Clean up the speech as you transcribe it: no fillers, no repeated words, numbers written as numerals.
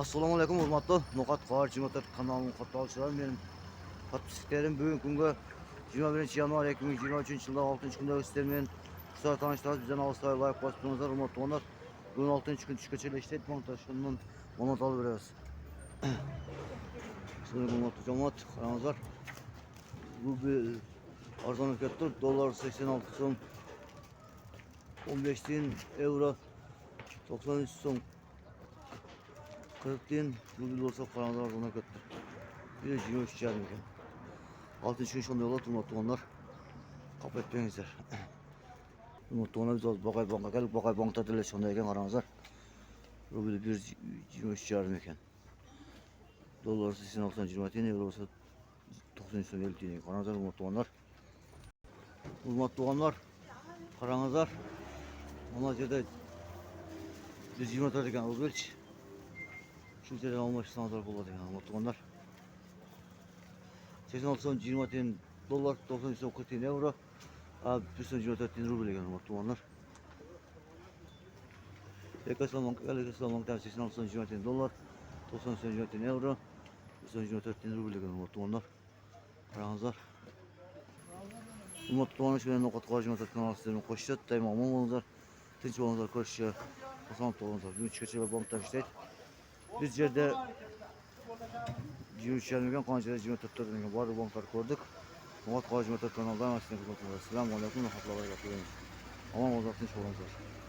Assalamu alaykum hurmatli No'xat Qarjimotor kanalının qatnashchilari. Mening podpischiklarim bugun kunga 21 yanvar 2023 yilda 6 kunda o'stirmen sizlar tanishtiramiz. Bizdan olsa like bosinglar, hurmatli do'stlar. Bugun 6 kun tushgacha ishlaydi. Montajdan montaj olib beramiz. Sizlar hurmatli jamoat, qarangizlar. Bu bir arzon ketdi. Dollar 86 so'm, 15 tin, euro 93 so'm. 40 tin rubil olsa karanlar ona götür. Bir de 23 yarım iken. 6. gün sonunda yola turmatlı onlar. Kapı etmeyizler. Turmatlı ona biz az bakay banka gelip bakay bankta dile sondayken karanlar. Rubil 23 yarım iken. Dolar 80-90 tin, euro olsa 90 tin. Karanlar turmatlı onlar. Turmatlı onlar. Karanlar. Onlar yerde 120 iken rubil. Şunları almak standart buladı yani motorlar. 86 son 20 tin dolar, 90 tin euro, abi 124 tin ruble yani motorlar. Ekasalamak 86 son 20 tin dolar, 90 tin euro, 124 tin ruble yani motorlar. Aranızlar. Bu motorların hiçbirine No'xat Qarjimotor kanalı sizlerine koşacak. Daima aman olunuzlar. Tinç olunuzlar koşacak. Hasan olunuzlar. Bugün çıkacak ve bankta işleyip. Biz yerde 23 yarım qanchalar 24 degan bor banklar ko'rdik. No'xat Qarjimotor kanalidan sizlarga xizmat qilamiz. Assalomu alaykum va rahmatullohi va barakatuh. Omon bo'linglar, tinch bo'linglar.